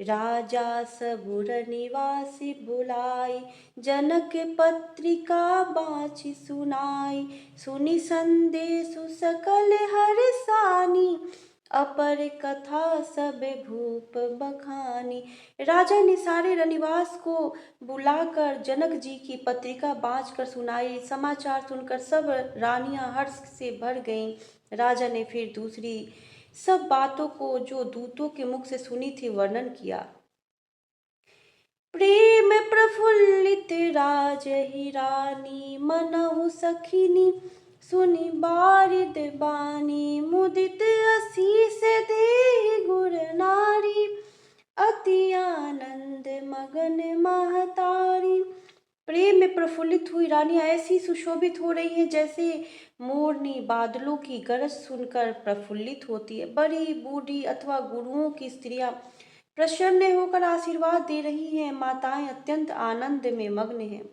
राजा सबुर निवासी बुलाई, जनक पत्रिका बाची सुनाई। सुनि संदेशु सकल हर्षानी, अपर कथा सब भूप बखानी। राजा ने सारे रनिवास को बुलाकर जनक जी की पत्रिका बाँचकर सुनाई। समाचार सुनकर सब रानियां हर्ष से भर गईं। राजा ने फिर दूसरी सब बातों को जो दूतों के मुख से सुनी थी वर्णन किया। प्रेम प्रफुल्लित राज ही रानी, मनहु सखिनी सुनि बारिद बानी। मुदित असीस देहि गुर नारी, अति आनंद मगन महतारी। प्रेम में प्रफुल्लित हुई रानियां ऐसी सुशोभित हो रही हैं जैसे मोरनी बादलों की गरज सुनकर प्रफुल्लित होती है। बड़ी बूढ़ी अथवा गुरुओं की स्त्रियां प्रसन्न होकर आशीर्वाद दे रही हैं। माताएं अत्यंत आनंद में मग्न हैं।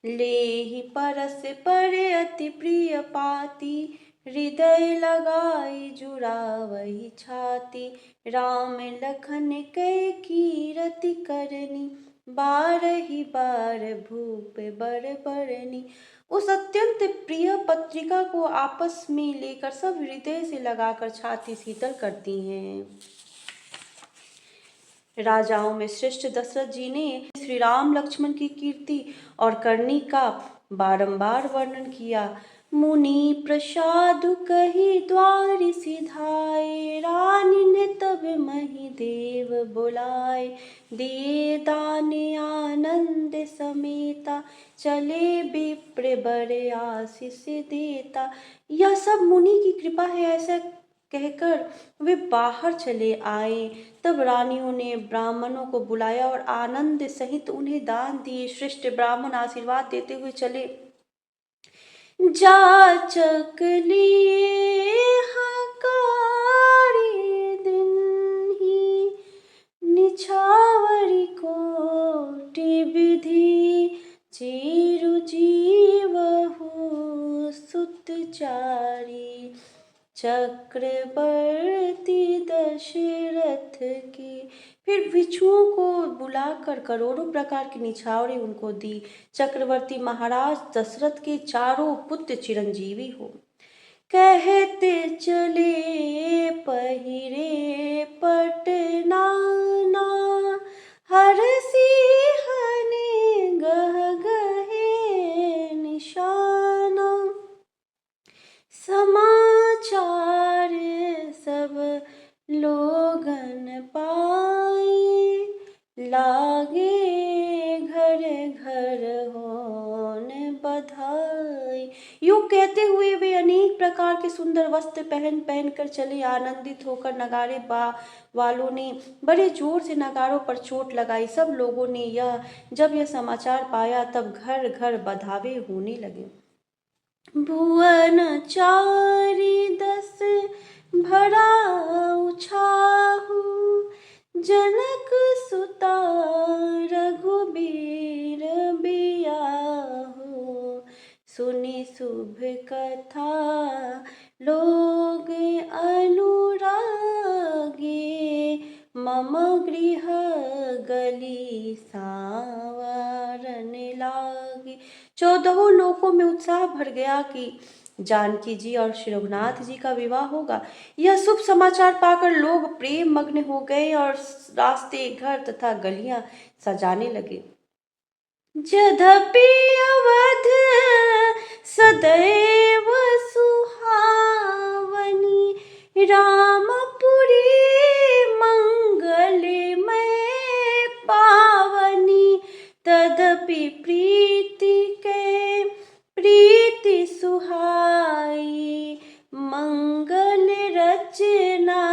लेहि परस पर अति प्रिय पाती, हृदय लगाई जुड़ावही छाती। राम लखन कै कीरति करनी, बारही बार भूप बर बरनी। उस अत्यंत प्रिय पत्रिका को आपस में लेकर सब हृदय से लगाकर छाती शीतल करती हैं। राजाओं में श्रेष्ठ दशरथ जी ने श्री राम लक्ष्मण की कीर्ति और करनी का बारंबार वर्णन किया। मुनि प्रसाद कही द्वार सिधाए, रानी ने तब मही देव बुलाए। दिए दान आनंद समेता, चले विप्र बर आशीष देता। यह सब मुनि की कृपा है ऐसा कहकर वे बाहर चले आए। तब रानियों ने ब्राह्मणों को बुलाया और आनंद सहित उन्हें दान दिए। श्रेष्ठ ब्राह्मण आशीर्वाद देते हुए चले। जाचक लिए हकारी दिन ही, निछावरी कोटि विधि। चिरु जीवहु सुतचारी, चक्रवर्ती दशरथ की। फिर भिक्षुओं को बुलाकर करोड़ों प्रकार की निछावरें उनको दी। चक्रवर्ती महाराज दशरथ के चारों पुत्र चिरंजीवी हो। कहते चले पहिरे पटनाना, हरसी हने गह गहे निशाना। समाचार सब लोगन पाए, लागे घर घर होन बधाई। यूं कहते हुए वे अनेक प्रकार के सुंदर वस्त्र पहन पहन कर चले। आनंदित होकर नगाड़े वालों ने बड़े जोर से नगाड़ों पर चोट लगाई। सब लोगों ने जब यह समाचार पाया तब घर घर बधावे होने लगे। भुवन चारि दस भरा उछाहु, जनक सुता रघुबीर बियाहु। सुनि शुभ कथा लोग अनुरागे, मम गृह गली सांवरन लागे। 14 लोकों में उत्साह भर गया कि जानकी जी और श्री रघुनाथ जी का विवाह होगा। यह शुभ समाचार पाकर लोग प्रेम मग्न हो गए और रास्ते घर तथा गलियां सजाने लगे। यद्यपि अवध सदैव सुहावनी, रामपुरी मंगलमय पावनी। तदपि प्रीति के प्रीति सुहाई, मंगल रचना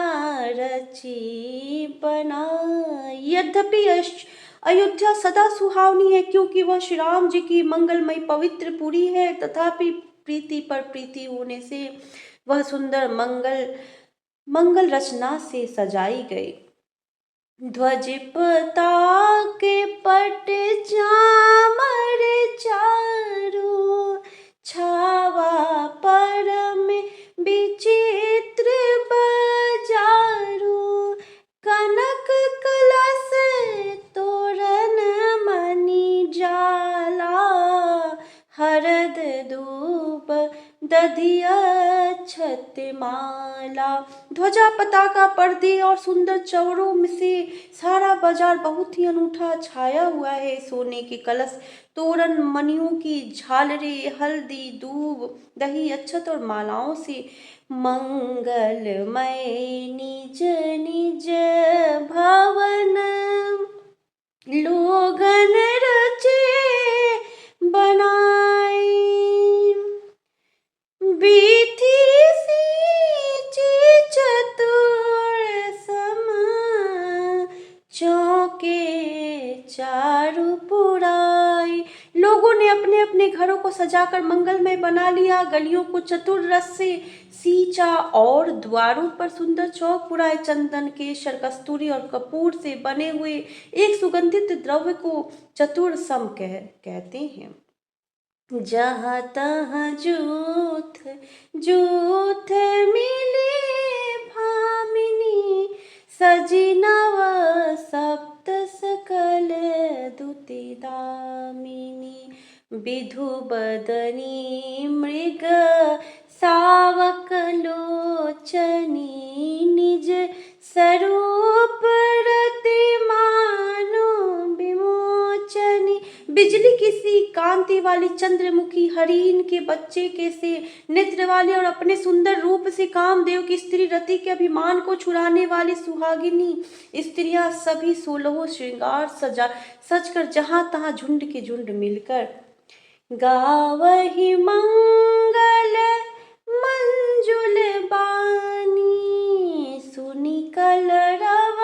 रची बनाई। यद्यपि अयोध्या सदा सुहावनी है क्योंकि वह श्री राम जी की मंगलमय पवित्र पुरी है, तथापि प्रीति पर प्रीति होने से वह सुंदर मंगल रचना से सजाई गई। ध्वज पताके पट चामर चारू, छावा परम विचित्र बजारू। कनक फूलत माला। ध्वजा पताका पर्दे और सुंदर चवरों में से सारा बाजार बहुत ही अनूठा छाया हुआ है। सोने के कलश, तोरण, मणियों की झालरें, हल्दी, दूब, दही, अक्षत और मालाओं से मंगलमय निज निज भवन लोगन रचे बनाए। बीथी सींची चतुर सम चौके चारु पुराई। लोगों ने अपने अपने घरों को सजाकर मंगलमय बना लिया। गलियों को चतुर रस से सींचा और द्वारों पर सुंदर चौक पुराए। चंदन, केसर, कस्तूरी और कपूर से बने हुए एक सुगंधित द्रव्य को चतुर सम कहते हैं। जहाँ तहाँ जूथ जूथ मिले भामिनी, सजी नव सप्त सकल दुति दामिनी। विधु बदनी मृग सावक लोचनी, निज स्वरूप रति मानो विमोचनी। बिजली किसी कांति वाली चंद्रमुखी, हरिण के बच्चे के से नेत्र वाली और अपने सुंदर रूप से कामदेव की स्त्री रति के अभिमान को छुड़ाने वाली सुहागिनी स्त्रियां सभी 16 श्रृंगार सजकर जहां तहां झुंड के झुंड मिलकर गावहि मंगल मंजुल बानी। सुनि कलरव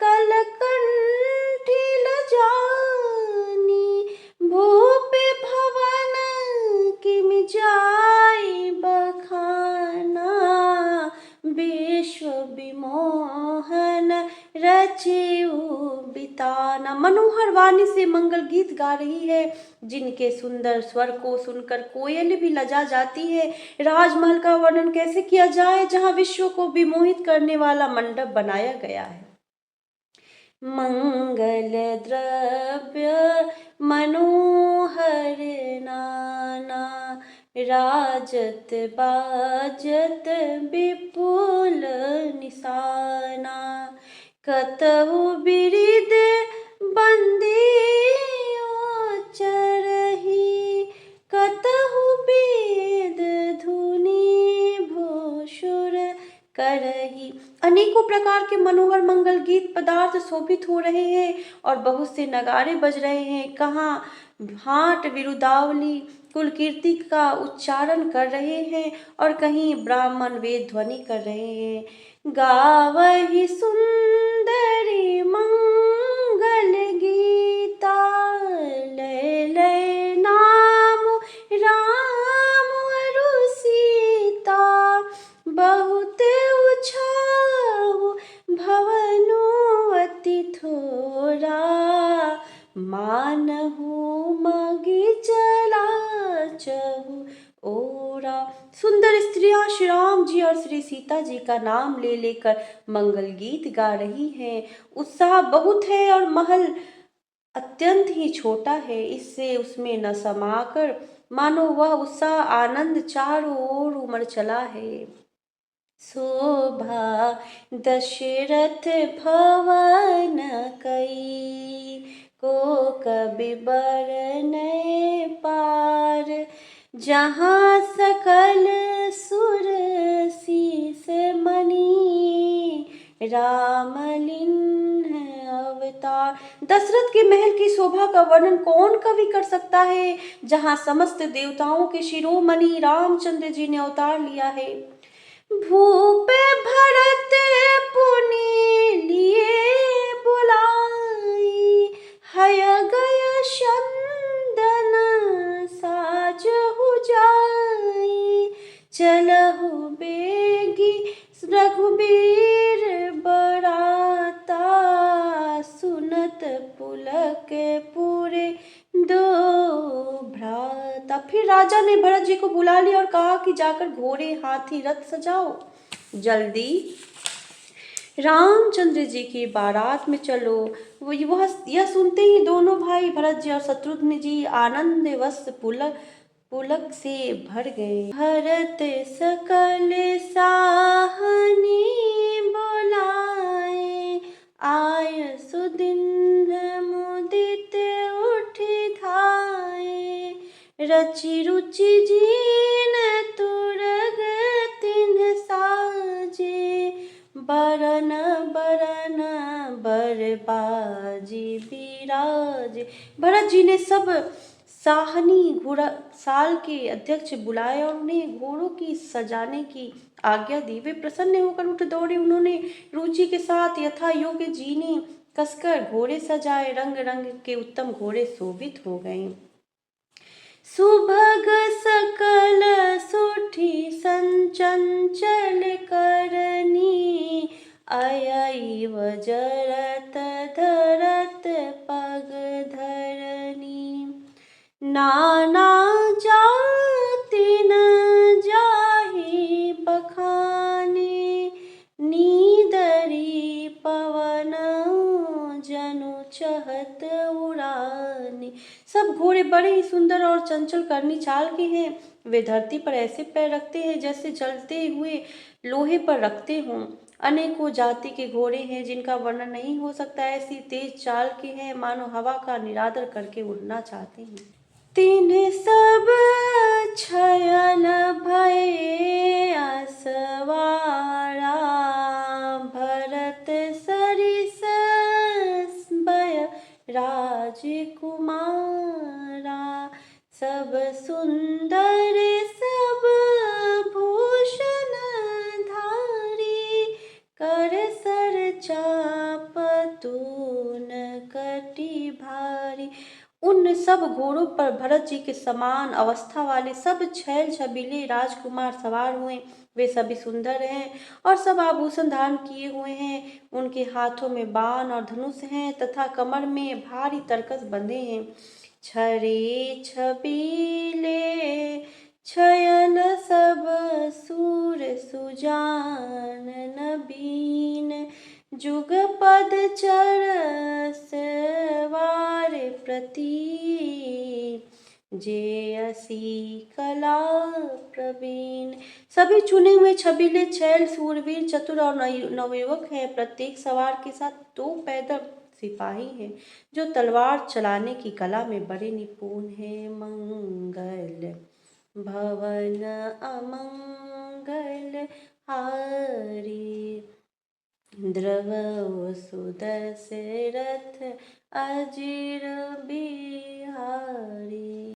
कल कंठिल जानी, भूपे भवन किम जाय बखाना। विश्व विमोहन रचिउ बिताना। मनोहर वाणी से मंगल गीत गा रही है, जिनके सुंदर स्वर को सुनकर कोयल भी लजा जाती है। राजमहल का वर्णन कैसे किया जाए, जहां विश्व को विमोहित करने वाला मंडप बनाया गया है। मंगल द्रव्य मनोहर नाना, राजत बाजत विपुल निशाना। कतहु बिरिद बंदियो चरही, कतहु वेद धुनि भूषुर करही। अनेकों प्रकार के मनोहर मंगल गीत पदार्थ शोभित हो रहे हैं और बहुत से नगाड़े बज रहे हैं। कहाँ भाट विरुदावली कुलकीर्ति का उच्चारण कर रहे हैं और कहीं ब्राह्मण वेद ध्वनि कर रहे हैं। गावहि सुंदरी मंगल गीता, लय लय नाम राम अरु सीता। बहुत उछाहु भवनु अति थोरा, मानहु मगि चला चहु ओरा। सुंदर स्त्रियां श्री राम जी और श्री सीता जी का नाम ले लेकर मंगल गीत गा रही हैं। उत्साह बहुत है और महल अत्यंत ही छोटा है, इससे उसमें न समाकर मानो वह उत्साह आनंद चारों ओर उमड़ चला है। शोभा दशरथ भवन कई, को कबि बरनय पार। जहाँ सकल सुर शीस मणि, राम लिन्ह अवतार। दशरथ के महल की शोभा का वर्णन कौन कवि कर सकता है, जहाँ समस्त देवताओं के शिरोमणि रामचंद्र जी ने अवतार लिया है। भूप भरत पुनि लिए बुलाई, हय गय चंदन साजहु जाई। चलहु बेगी रघुबीर बराता, सुनत पुलक पुरे दो भ्राता। फिर राजा ने भरत जी को बुला लिया और कहा कि जाकर घोड़े, हाथी, रथ सजाओ, जल्दी रामचंद्र जी की बारात में चलो। वह यह सुनते ही दोनों भाई भरत जी और शत्रुघ्न जी आनंद वश पुलक से भर गए। भरत सकल साहनी बुलाए, आय सुदिन मुदित उठि धाये। रचि रुचि जीन तुरग तिन्ह साजे, बरन बरन बर बाजी बिराजे। भरत जी ने सब साहनी घोड़ा साल के अध्यक्ष बुलाए और उन्हें घोड़ों की सजाने की आज्ञा दी। वे प्रसन्न होकर उठ दौड़े। उन्होंने रुचि के साथ यथा योग्य जीने कसकर घोड़े सजाए। रंग रंग के उत्तम घोड़े शोभित हो गए। सुभग सकल सुठी संचंचल करनी, अयैव जरत धरत पग धरनी। नाना जाति न जाहि बखाने, नीदरी पवन जनु चहत उड़ाने। सब घोड़े बड़े ही सुंदर और चंचल करनी चाल के हैं। वे धरती पर ऐसे पैर रखते हैं जैसे जलते हुए लोहे पर रखते हों। अनेकों जाति के घोड़े हैं जिनका वर्णन नहीं हो सकता। ऐसी तेज चाल के हैं मानो हवा का निरादर करके उड़ना चाहते हैं। तिन्ह सब छयल भये असवारा, भरत सरिस बय राजकुमारा। सब सुंदर सब भूषण धारी, कर सर चाप तून कटी भारी। उन सब घोड़ों पर भरत जी के समान अवस्था वाले सब छैल छबीले राजकुमार सवार हुए। वे सभी सुंदर हैं और सब आभूषण धारण किए हुए हैं। उनके हाथों में बाण और धनुष हैं तथा कमर में भारी तरकस बंधे हैं। छरे छबीले छयल सब सूर सुजान नबीन, जुगपद चरस वार प्रति, जेयसी कला प्रवीण। सभी चुने हुए छबीले छैल सूरवीर चतुर और नवयुवक हैं। प्रत्येक सवार के साथ 2 पैदल सिपाही हैं जो तलवार चलाने की कला में बड़े निपुण हैं। मंगल भवन अमंगल हारी, द्रवहु सुदशरथ अजिर बिहारी।